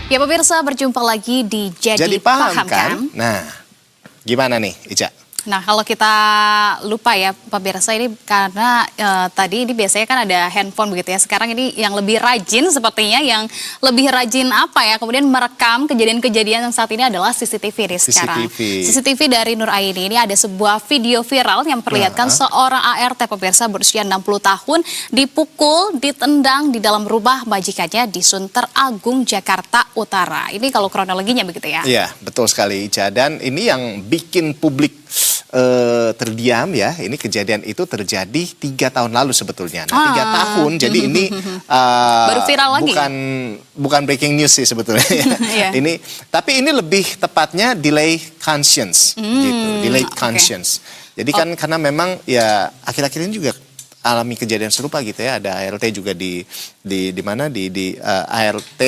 Ya pemirsa, berjumpa lagi di Jadi paham kan? Nah, gimana nih Ica? Nah, kalau kita lupa ya pemirsa, ini karena tadi ini biasanya kan ada handphone begitu ya. Sekarang ini yang lebih rajin sepertinya, yang lebih rajin apa ya, kemudian merekam kejadian-kejadian yang saat ini adalah CCTV nih sekarang. CCTV dari Nur Aini ini ada sebuah video viral yang memperlihatkan seorang ART pemirsa berusia 60 tahun dipukul, ditendang di dalam rumah majikannya di Sunter Agung, Jakarta Utara. Ini kalau kronologinya begitu ya? Iya, betul sekali Ica. Dan ini yang bikin publik terdiam ya, ini kejadian itu terjadi 3 tahun lalu sebetulnya. Nah, 3 tahun, jadi ini baru viral lagi. Bukan breaking news sih sebetulnya. Ini, tapi ini lebih tepatnya delay conscience, gitu, delayed conscience. Jadi kan karena memang ya akhir-akhir ini juga alami kejadian serupa gitu ya, ada ART juga di mana di ART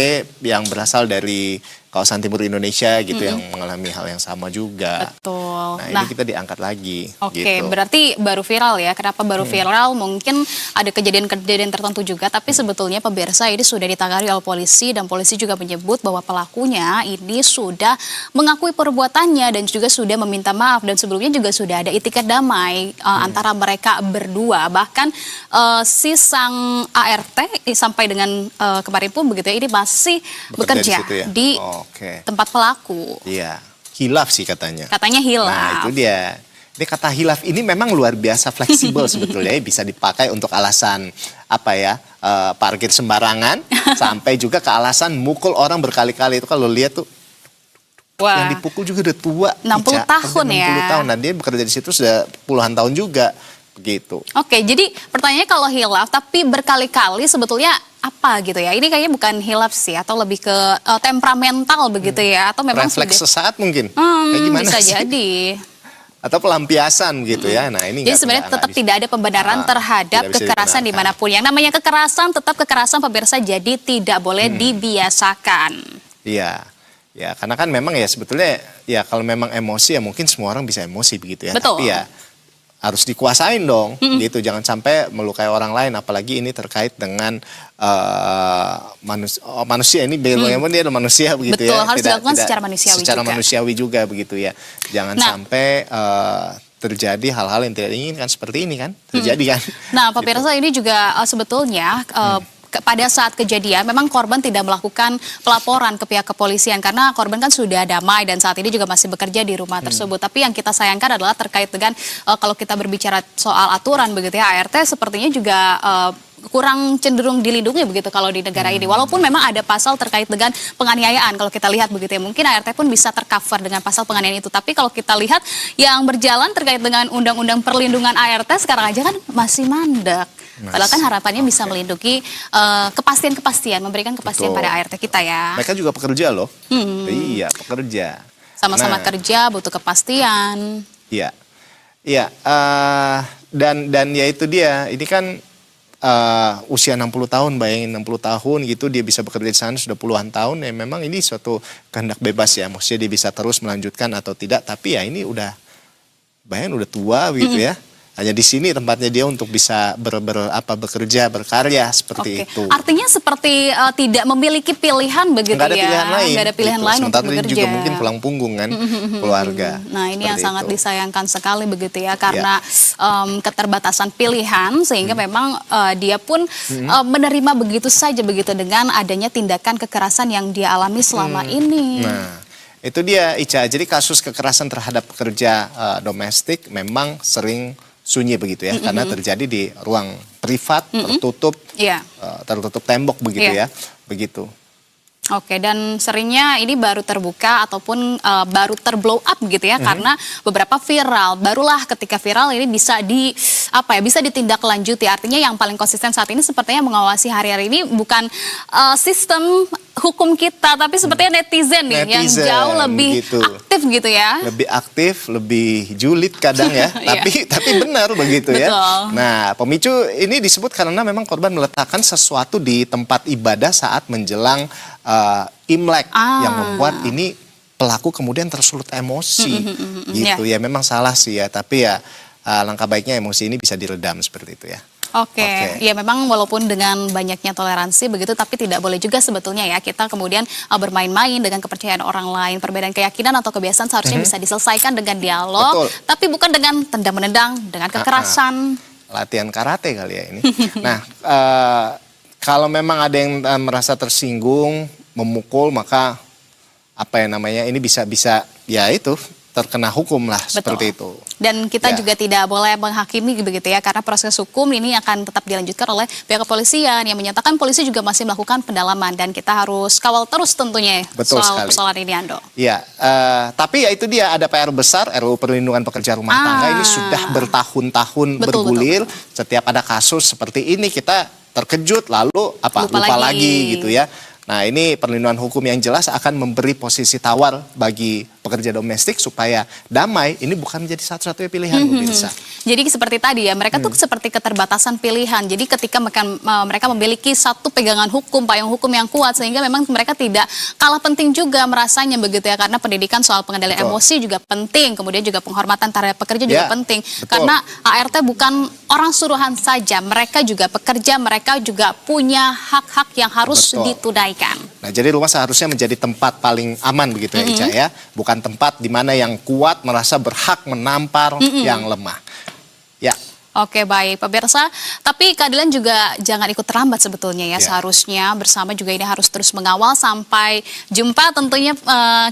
yang berasal dari kawasan timur Indonesia gitu yang mengalami hal yang sama juga. Betul. Nah, ini kita diangkat lagi. Oke, gitu. Berarti baru viral ya. Kenapa baru viral? Mungkin ada kejadian-kejadian tertentu juga, tapi sebetulnya pemirsa ini sudah ditangani oleh polisi dan polisi juga menyebut bahwa pelakunya ini sudah mengakui perbuatannya dan juga sudah meminta maaf, dan sebelumnya juga sudah ada itikat damai antara mereka berdua. Bahkan si sang ART sampai dengan kemarin pun begitu ya, ini masih bekerja di tempat pelaku. Iya, hilaf sih katanya. Katanya hilaf. Nah, itu dia. Ini kata hilaf ini memang luar biasa fleksibel sebetulnya, bisa dipakai untuk alasan apa ya, parkir sembarangan, sampai juga ke alasan mukul orang berkali-kali. Itu kalau lihat tuh, yang dipukul juga udah tua. 60 tahun ya. 60 tahun, nah dia bekerja di situ sudah puluhan tahun juga. Begitu. Oke, jadi pertanyaannya kalau hilaf tapi berkali-kali sebetulnya apa gitu ya? Ini kayaknya bukan hilaf sih, atau lebih ke temperamental begitu ya, atau memang refleks sesaat mungkin. Kayak gimana bisa sih? jadi. Atau pelampiasan gitu ya. Nah, ini jadi sebenarnya tetap tidak ada pembenaran terhadap kekerasan dimanapun. Yang namanya kekerasan tetap kekerasan pemirsa, jadi tidak boleh dibiasakan. Iya. Ya, karena kan memang ya sebetulnya ya kalau memang emosi ya mungkin semua orang bisa emosi begitu ya. Betul. Tapi ya harus dikuasain dong, gitu. Jangan sampai melukai orang lain, apalagi ini terkait dengan manusia ini, bagaimana dia adalah manusia begitu. Betul, ya. Harus dilakukan secara manusiawi secara juga. manusiawi juga begitu ya. Jangan sampai terjadi hal-hal yang tidak diinginkan seperti ini kan, terjadi kan. Nah, pemirsa ini juga sebetulnya pada saat kejadian memang korban tidak melakukan pelaporan ke pihak kepolisian karena korban kan sudah damai dan saat ini juga masih bekerja di rumah tersebut. Tapi yang kita sayangkan adalah terkait dengan kalau kita berbicara soal aturan begitu ya, ART sepertinya juga kurang cenderung dilindungi begitu kalau di negara ini. Walaupun memang ada pasal terkait dengan penganiayaan kalau kita lihat begitu ya. Mungkin ART pun bisa tercover dengan pasal penganiayaan itu. Tapi kalau kita lihat yang berjalan terkait dengan undang-undang perlindungan ART sekarang aja kan masih mandek. Padahal kan harapannya bisa melindungi kepastian-kepastian, memberikan kepastian pada ART kita ya. Mereka juga pekerja loh. Iya, pekerja. Sama-sama kerja, butuh kepastian. Iya. Iya, dan ya itu dia. Ini kan usia 60 tahun, bayangin 60 tahun gitu dia bisa bekerja di sana sudah puluhan tahun, ya memang ini suatu kehendak bebas ya, maksudnya dia bisa terus melanjutkan atau tidak, tapi ya ini udah bayangin udah tua gitu ya. Hanya di sini tempatnya dia untuk bisa bekerja, berkarya seperti itu. Artinya seperti tidak memiliki pilihan begitu ya. Nggak ada pilihan lain. Nggak ada pilihan lain untuk bekerja. Sementara juga mungkin pulang punggung kan, keluarga. Nah, ini yang sangat disayangkan sekali begitu ya, karena keterbatasan pilihan sehingga memang dia pun menerima begitu saja begitu dengan adanya tindakan kekerasan yang dia alami selama ini. Nah, itu dia Ica. Jadi kasus kekerasan terhadap pekerja domestik memang sering sunyi begitu ya, karena terjadi di ruang privat, tertutup, tertutup tembok begitu ya, begitu. Oke, dan seringnya ini baru terbuka ataupun baru terblow up gitu ya, karena beberapa viral. Barulah ketika viral ini bisa bisa ditindaklanjuti. Artinya yang paling konsisten saat ini sepertinya mengawasi hari-hari ini bukan sistem hukum kita, tapi sepertinya netizen nih yang jauh lebih aktif gitu ya. Lebih aktif, lebih julid kadang ya, tapi benar begitu ya. Nah, pemicu ini disebut karena memang korban meletakkan sesuatu di tempat ibadah saat menjelang Imlek yang membuat ini pelaku kemudian tersulut emosi gitu ya. Memang salah sih ya, tapi ya langkah baiknya emosi ini bisa diredam seperti itu ya. Oke, ya memang walaupun dengan banyaknya toleransi begitu, tapi tidak boleh juga sebetulnya ya kita kemudian bermain-main dengan kepercayaan orang lain. Perbedaan keyakinan atau kebiasaan seharusnya bisa diselesaikan dengan dialog, Betul. tapi bukan dengan tendang-menendang, dengan kekerasan. Latihan karate kali ya ini. Nah, kalau memang ada yang merasa tersinggung, memukul, maka apa ya namanya, ini bisa ya itu terkena hukum lah. Betul. Seperti itu. Dan kita Ya. juga tidak boleh menghakimi begitu ya, karena proses hukum ini akan tetap dilanjutkan oleh pihak kepolisian yang menyatakan polisi juga masih melakukan pendalaman dan kita harus kawal terus tentunya Betul soal sekali. persoalan ini, Ando. Ya, tapi ya itu dia, ada PR besar, RUU Perlindungan Pekerja Rumah Tangga ini sudah bertahun-tahun Betul, bergulir. Setiap ada kasus seperti ini kita terkejut, lalu lupa lagi gitu ya. Nah, ini perlindungan hukum yang jelas akan memberi posisi tawar bagi pekerja domestik supaya damai. Ini bukan menjadi satu-satunya pilihan, pemirsa. Jadi seperti tadi ya, mereka tuh seperti keterbatasan pilihan. Jadi ketika mereka memiliki satu pegangan hukum, payung hukum yang kuat, sehingga memang mereka tidak kalah penting juga merasanya begitu ya, karena pendidikan soal pengendalian emosi juga penting, kemudian juga penghormatan terhadap pekerja juga penting. Betul. Karena ART bukan orang suruhan saja, mereka juga pekerja, mereka juga punya hak-hak yang harus ditunaikan. Nah, jadi rumah seharusnya menjadi tempat paling aman begitu ya, Ica ya. Bukan tempat di mana yang kuat merasa berhak menampar yang lemah. Ya. Oke, baik pemirsa, tapi keadilan juga jangan ikut terlambat sebetulnya ya. Seharusnya bersama juga ini harus terus mengawal sampai jumpa tentunya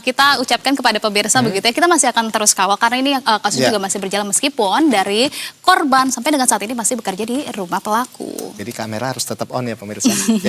kita ucapkan kepada pemirsa begitu ya. Kita masih akan terus kawal karena ini kasus juga masih berjalan meskipun dari korban sampai dengan saat ini masih bekerja di rumah pelaku. Jadi kamera harus tetap on ya, pemirsa.